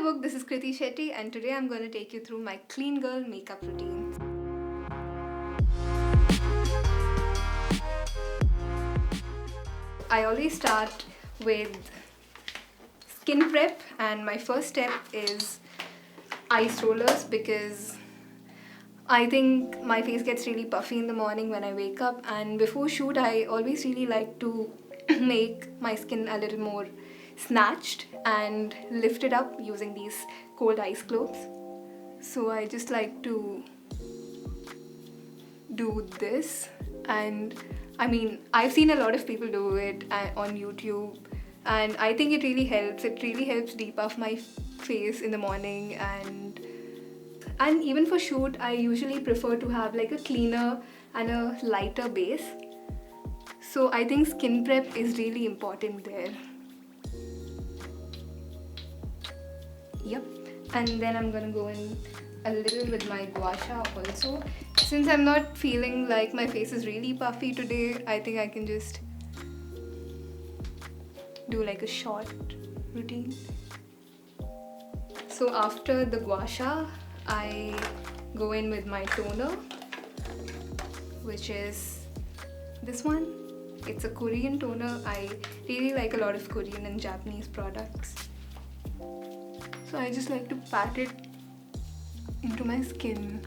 Vogue, this is Krithi Shetty and today I'm going to take you through my clean girl makeup routine. I always start with skin prep and my first step is ice rollers because I think my face gets really puffy in the morning when I wake up, and before shoot I always really like to make my skin a little more snatched and lift it up using these cold ice globes. So I just like to do this, and I mean I've seen a lot of people do it on YouTube and I think it really helps. It really helps depuff my face in the morning, and even for shoot I usually prefer to have like a cleaner and a lighter base. So I think skin prep is really important there. Yep. And then I'm gonna go in a little with my gua sha also. Since I'm not feeling like my face is really puffy today, I think I can just do like a short routine. So after the gua sha, I go in with my toner, which is this one. It's a Korean toner. I really like a lot of Korean and Japanese products. So I just like to pat it into my skin.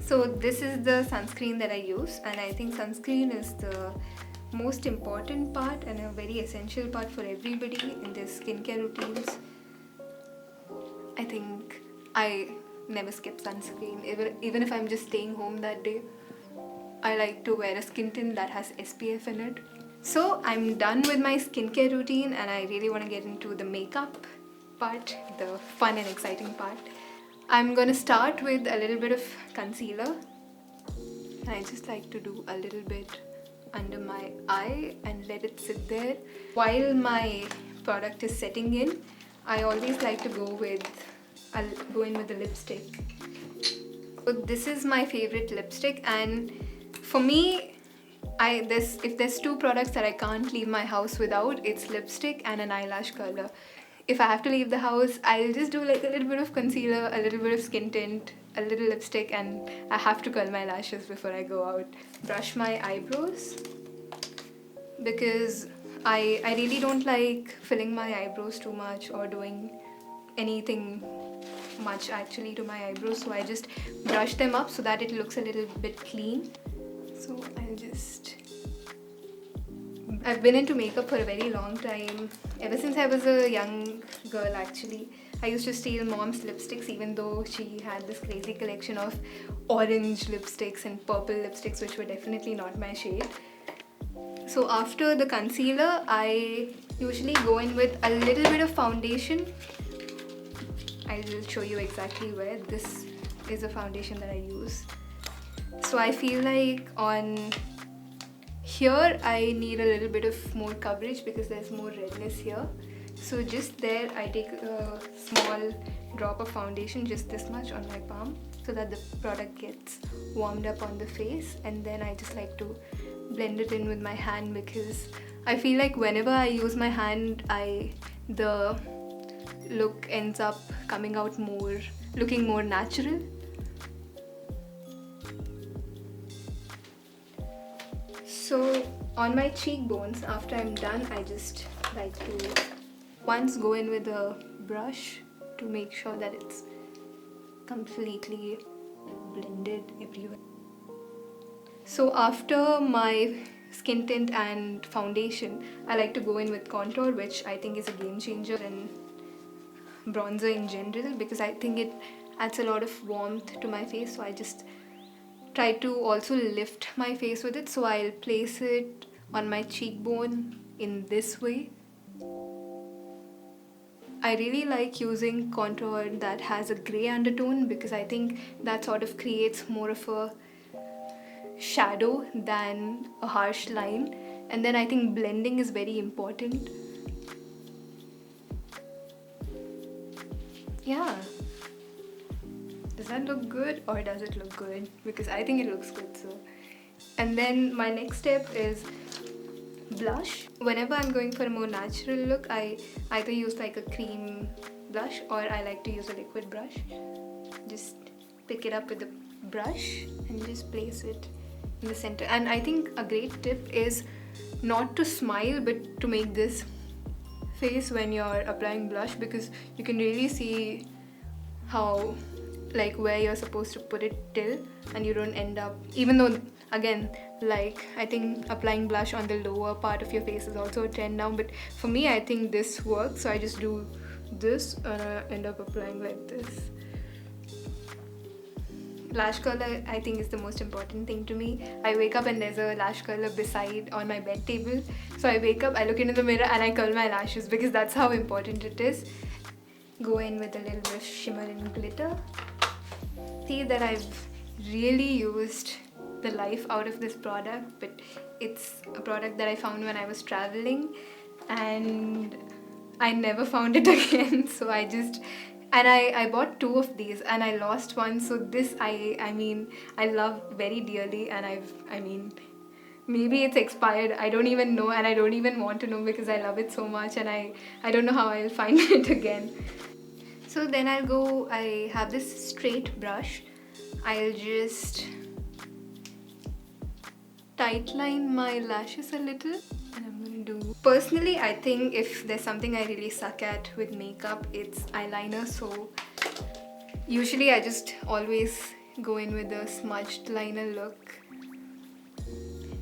So this is the sunscreen that I use, and I think sunscreen is the most important part and a very essential part for everybody in their skincare routines. I think I never skip sunscreen. Even if I'm just staying home that day, I like to wear a skin tint that has SPF in it. So I'm done with my skincare routine and I really want to get into the makeup part, the fun and exciting part. I'm gonna start with a little bit of concealer. And I just like to do a little bit under my eye and let it sit there. While my product is setting in, I always like to go in with the lipstick. So this is my favorite lipstick, and for me, if there's two products that I can't leave my house without, it's lipstick and an eyelash curler. If I have to leave the house, I'll just do like a little bit of concealer, a little bit of skin tint, a little lipstick, and I have to curl my lashes before I go out. Brush my eyebrows because I really don't like filling my eyebrows too much or doing anything much actually to my eyebrows, so I just brush them up so that it looks a little bit clean. So I've been into makeup for a very long time. Ever since I was a young girl actually. I used to steal mom's lipsticks even though she had this crazy collection of orange lipsticks and purple lipsticks, which were definitely not my shade. So after the concealer, I usually go in with a little bit of foundation. I will show you exactly where. This is a foundation that I use. So I feel like on here I need a little bit of more coverage because there's more redness here. So just there I take a small drop of foundation, just this much on my palm, so that the product gets warmed up on the face, and then I just like to blend it in with my hand because I feel like whenever I use my hand, the look ends up coming out looking more natural. So on my cheekbones, after I'm done, I just like to once go in with a brush to make sure that it's completely blended everywhere. So after my skin tint and foundation, I like to go in with contour, which I think is a game changer in bronzer in general because I think it adds a lot of warmth to my face. So I just try to also lift my face with it. So I'll place it on my cheekbone in this way. I really like using contour that has a grey undertone because I think that sort of creates more of a shadow than a harsh line, and then I think blending is very important. Yeah. Does that look good or does it look good? Because I think it looks good. So, and then my next step is blush. Whenever I'm going for a more natural look, I either use like a cream blush or I like to use a liquid brush. Just pick it up with the brush and just place it in the center. And I think a great tip is not to smile but to make this face when you're applying blush, because you can really see how, like, where you're supposed to put it till, and you don't end up, even though again, like, I think applying blush on the lower part of your face is also a trend now, but for me I think this works, so I just do this and I end up applying like this. Lash curler I think is the most important thing to me. I wake up and there's a lash curler beside on my bed table, so I wake up, I look into the mirror and I curl my lashes, because that's how important it is. Go in with a little bit of shimmer and glitter. See that I've really used the life out of this product, but it's a product that I found when I was traveling and I never found it again, so I bought 2 of these and I lost one, so this I mean I love very dearly, and maybe it's expired, I don't even know, and I don't even want to know because I love it so much, and I don't know how I'll find it again. So then I have this straight brush. I'll just tightline my lashes a little, and I'm going to do... Personally, I think if there's something I really suck at with makeup, it's eyeliner, so usually I just always go in with a smudged liner look.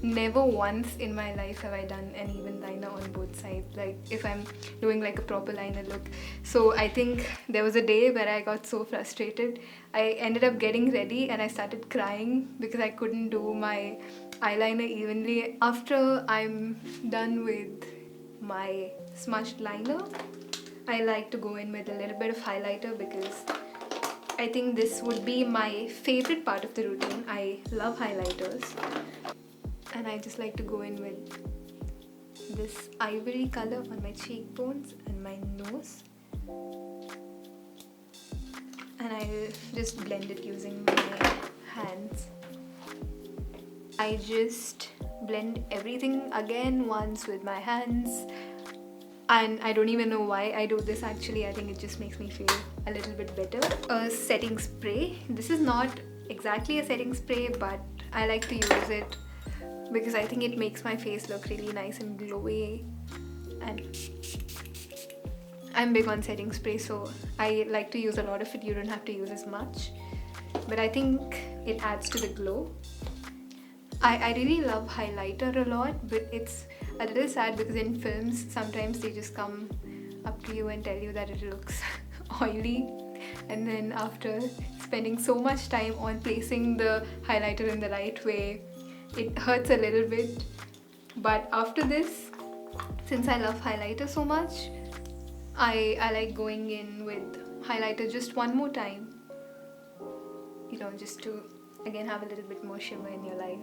Never once in my life have I done an even liner on both sides, like if I'm doing like a proper liner look. So I think there was a day where I got so frustrated, I ended up getting ready and I started crying because I couldn't do my eyeliner evenly. After I'm done with my smudged liner, I like to go in with a little bit of highlighter, because I think this would be my favorite part of the routine. I love highlighters. And I just like to go in with this ivory color on my cheekbones and my nose, and I'll just blend it using my hands. I just blend everything again once with my hands, and I don't even know why I do this actually. I think it just makes me feel a little bit better. A setting spray. This is not exactly a setting spray, but I like to use it because I think it makes my face look really nice and glowy, and I'm big on setting spray, so I like to use a lot of it. You don't have to use as much, but I think it adds to the glow. I really love highlighter a lot, but it's a little sad because in films sometimes they just come up to you and tell you that it looks oily, and then after spending so much time on placing the highlighter in the right way, it hurts a little bit. But after this, since I love highlighter so much, I like going in with highlighter just one more time, you know, just to again have a little bit more shimmer in your life.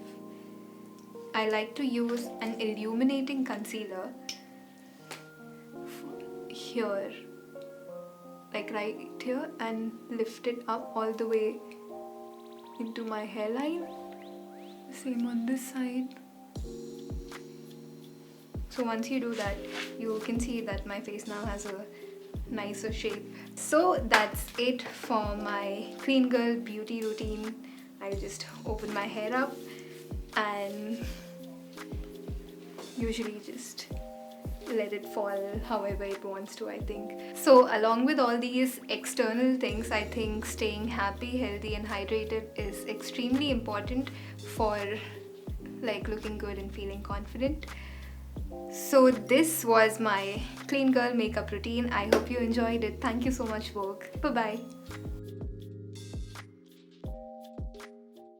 I like to use an illuminating concealer here, like right here, and lift it up all the way into my hairline. Same on this side. So once you do that, you can see that my face now has a nicer shape. So that's it for my clean girl beauty routine. I'll just open my hair up and usually just let it fall however it wants to, I think. So along with all these external things, I think staying happy, healthy and hydrated is extremely important for like looking good and feeling confident. So this was my clean girl makeup routine. I hope you enjoyed it. Thank you so much, Vogue. Bye bye.